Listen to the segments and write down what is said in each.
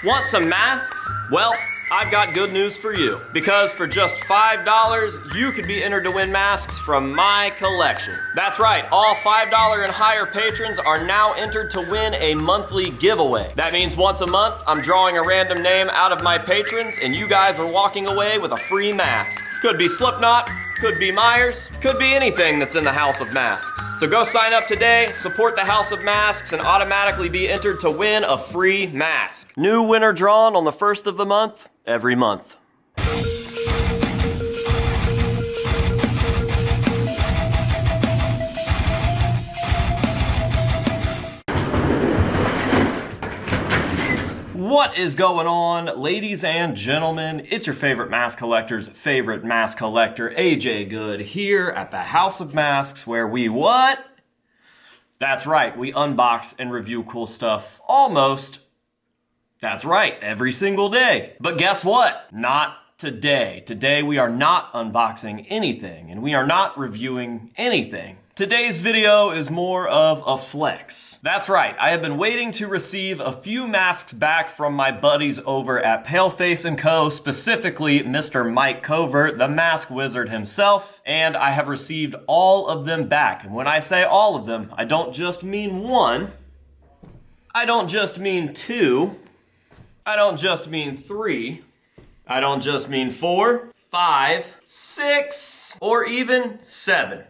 Want some masks? Well, I've got good news for you. Because for just $5, you could be entered to win masks from my collection. That's right, all $5 and higher patrons are now entered to win a monthly giveaway. That means once a month, I'm drawing a random name out of my patrons, and you guys are walking away with a free mask. Could be Slipknot, could be Myers, could be anything that's in the House of Masks. So go sign up today, support the House of Masks, and automatically be entered to win a free mask. New winner drawn on the 1st of the month, every month. What is going on, ladies and gentlemen? It's your favorite mask collector's favorite mask collector, AJ Good, here at the House of Masks, where we what? That's right, we unbox and review cool stuff almost, that's right, every single day. But guess what? Not today. Today we are not unboxing anything, and we are not reviewing anything. Today's video is more of a flex. That's right, I have been waiting to receive a few masks back from my buddies over at Paleface & Co., specifically Mr. Mike Covert, the mask wizard himself, and I have received all of them back. And when I say all of them, I don't just mean one, I don't just mean two, I don't just mean three, I don't just mean 4, 5, 6, or even 7.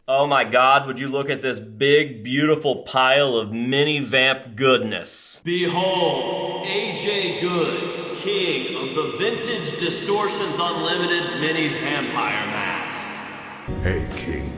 Oh my God, would you look at this big, beautiful pile of mini vamp goodness. Behold, AJ Good, king of the Vintage Distortions Unlimited Mini Vampire Mask. Hey King,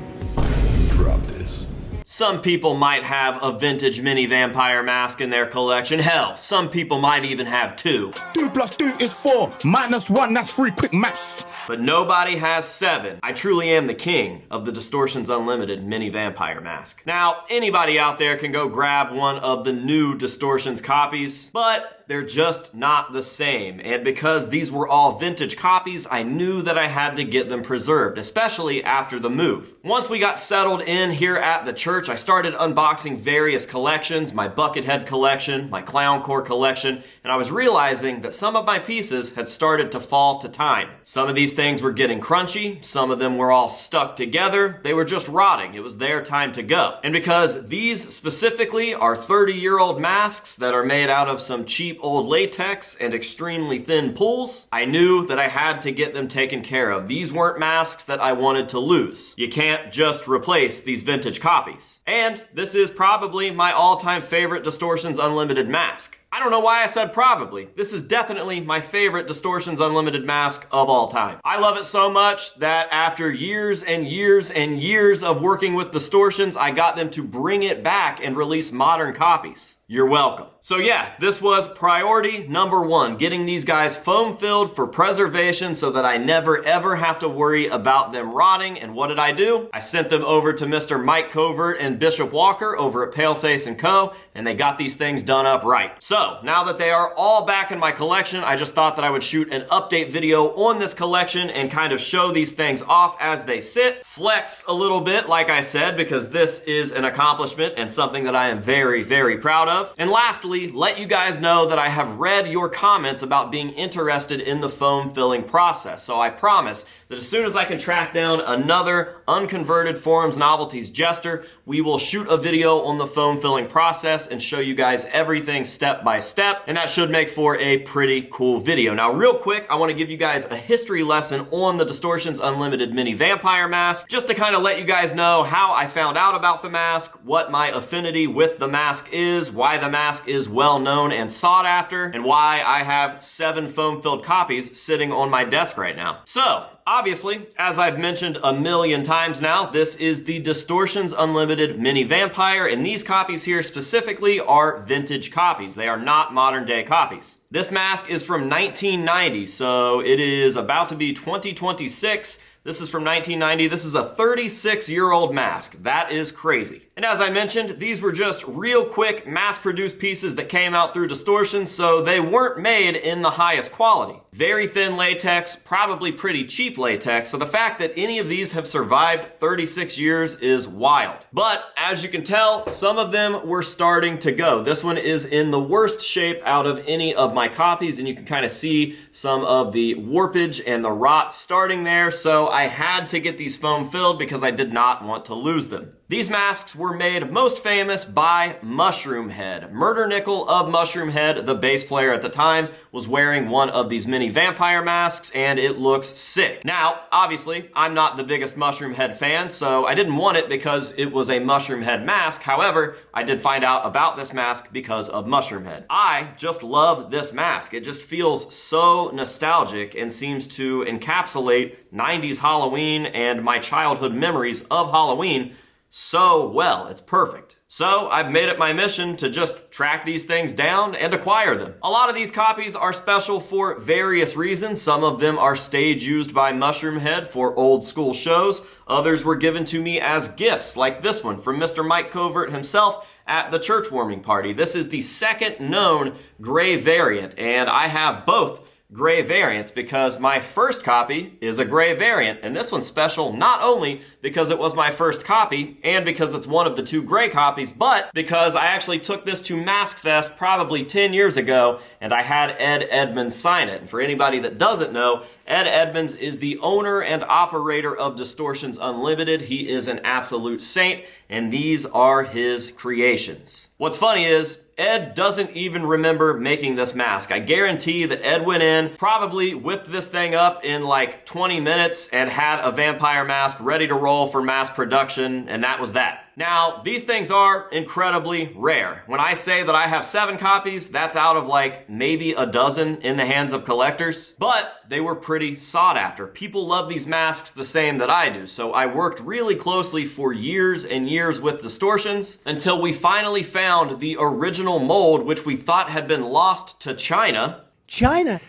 you dropped this. Some people might have a vintage mini vampire mask in their collection. Hell, some people might even have 2. 2 plus 2 is 4, minus 1, that's 3, quick maths. But nobody has 7. I truly am the king of the Distortions Unlimited Mini Vampire Mask. Now, anybody out there can go grab one of the new Distortions copies, but they're just not the same. And because these were all vintage copies, I knew that I had to get them preserved, especially after the move. Once we got settled in here at the church, I started unboxing various collections, my Buckethead collection, my Clowncore collection, and I was realizing that some of my pieces had started to fall to time. Some of these things were getting crunchy, some of them were all stuck together, they were just rotting, it was their time to go. And because these specifically are 30-year-old masks that are made out of some cheap old latex and extremely thin pulls, I knew that I had to get them taken care of. These weren't masks that I wanted to lose. You can't just replace these vintage copies. And this is probably my all-time favorite Distortions Unlimited mask. I don't know why I said probably. This is definitely my favorite Distortions Unlimited mask of all time. I love it so much that after years and years and years of working with Distortions, I got them to bring it back and release modern copies. You're welcome. So yeah, this was priority number 1, getting these guys foam filled for preservation so that I never ever have to worry about them rotting. And what did I do? I sent them over to Mr. Mike Covert and Bishop Walker over at Paleface & Co., and they got these things done up right. So now that they are all back in my collection, I just thought that I would shoot an update video on this collection and kind of show these things off as they sit, flex a little bit, like I said, because this is an accomplishment and something that I am very, very proud of. And lastly, let you guys know that I have read your comments about being interested in the foam filling process. So I promise that as soon as I can track down another unconverted Forums Novelties Jester, we will shoot a video on the foam filling process and show you guys everything step by step, and that should make for a pretty cool video. Now, real quick, I want to give you guys a history lesson on the Distortions Unlimited Mini Vampire Mask, just to kind of let you guys know how I found out about the mask, what my affinity with the mask is, why the mask is well known and sought after, and why I have 7 foam-filled copies sitting on my desk right now. So, obviously, as I've mentioned a million times now, this is the Distortions Unlimited Mini Vampire, and these copies here specifically are vintage copies. They are not modern day copies. This mask is from 1990, so it is about to be 2026. This is from 1990. This is a 36-year-old mask. That is crazy. And as I mentioned, these were just real quick mass-produced pieces that came out through Distortions, so they weren't made in the highest quality. Very thin latex, probably pretty cheap latex, so the fact that any of these have survived 36 years is wild. But as you can tell, some of them were starting to go. This one is in the worst shape out of any of my copies, and you can kind of see some of the warpage and the rot starting there, so I had to get these foam filled because I did not want to lose them. These masks were made most famous by Mushroom Head. Murder Nickel of Mushroom Head, the bass player at the time, was wearing one of these mini vampire masks, and it looks sick. Now, obviously, I'm not the biggest Mushroom Head fan, so I didn't want it because it was a Mushroom Head mask. However, I did find out about this mask because of Mushroom Head. I just love this mask. It just feels so nostalgic and seems to encapsulate 90s Halloween and my childhood memories of Halloween so well. It's perfect. So I've made it my mission to just track these things down and acquire them. A lot of these copies are special for various reasons. Some of them are stage used by Mushroom Head for old school shows. Others were given to me as gifts, like this one from Mr. Mike Covert himself at the church warming party. This is the second known gray variant, and I have both gray variants because my first copy is a gray variant, and this one's special not only because it was my first copy and because it's one of the two gray copies, but because I actually took this to Mask Fest probably 10 years ago and I had Ed Edmonds sign it. And for anybody that doesn't know, Ed Edmonds is the owner and operator of Distortions Unlimited. He is an absolute saint, and these are his creations. What's funny is, Ed doesn't even remember making this mask. I guarantee that Ed went in, probably whipped this thing up in like 20 minutes and had a vampire mask ready to roll for mass production, and that was that. Now, these things are incredibly rare. When I say that I have 7 copies, that's out of like maybe a dozen in the hands of collectors, but they were pretty sought after. People love these masks the same that I do, so I worked really closely for years and years with Distortions until we finally found the original mold, which we thought had been lost to China. China.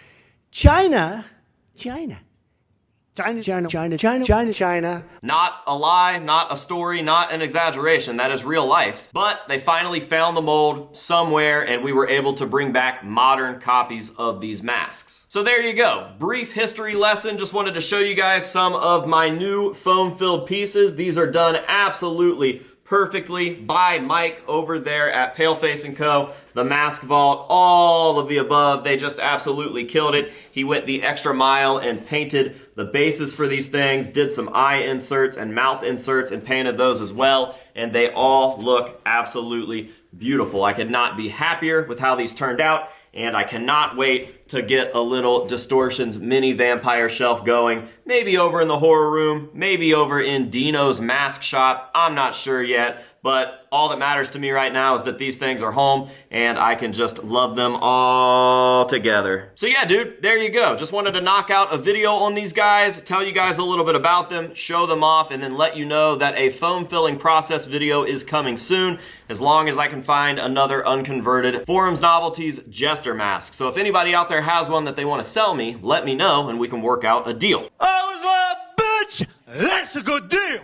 Not a lie, not a story, not an exaggeration. That is real life. But they finally found the mold somewhere, and we were able to bring back modern copies of these masks. So there you go. Brief history lesson. Just wanted to show you guys some of my new foam-filled pieces. These are done absolutely perfectly by Mike over there at Paleface & Co., the Mask Vault, all of the above. They just absolutely killed it. He went the extra mile and painted the bases for these things, did some eye inserts and mouth inserts and painted those as well, and they all look absolutely beautiful. I could not be happier with how these turned out, and I cannot wait to get a little Distortions mini vampire shelf going. Maybe over in the horror room, maybe over in Dino's mask shop. I'm not sure yet, but all that matters to me right now is that these things are home and I can just love them all together. So yeah, dude, there you go. Just wanted to knock out a video on these guys, tell you guys a little bit about them, show them off, and then let you know that a foam filling process video is coming soon, as long as I can find another unconverted Forums Novelties Jester mask. So if anybody out there has one that they want to sell me, let me know and we can work out a deal. I was like, bitch, that's a good deal.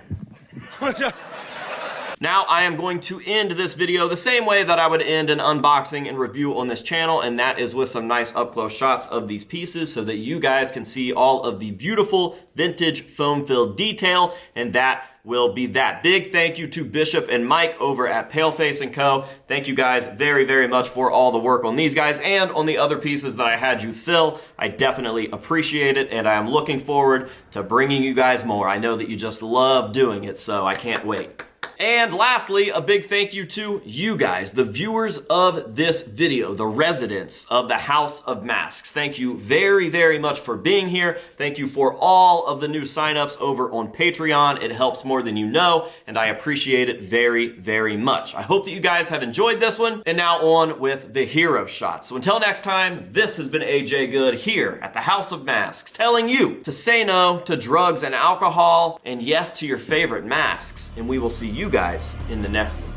Now, I am going to end this video the same way that I would end an unboxing and review on this channel, and that is with some nice up-close shots of these pieces so that you guys can see all of the beautiful vintage foam-filled detail, and that will be that. Big thank you to Bishop and Mike over at Paleface & Co. Thank you guys very, very much for all the work on these guys and on the other pieces that I had you fill. I definitely appreciate it, and I am looking forward to bringing you guys more. I know that you just love doing it, so I can't wait. And lastly, a big thank you to you guys, the viewers of this video, the residents of the House of Masks. Thank you very, very much for being here. Thank you for all of the new signups over on Patreon. It helps more than you know, and I appreciate it very, very much. I hope that you guys have enjoyed this one. And now on with the hero shot. So until next time, this has been AJ Good here at the House of Masks, telling you to say no to drugs and alcohol, and yes to your favorite masks. And we will see you guys in the next one.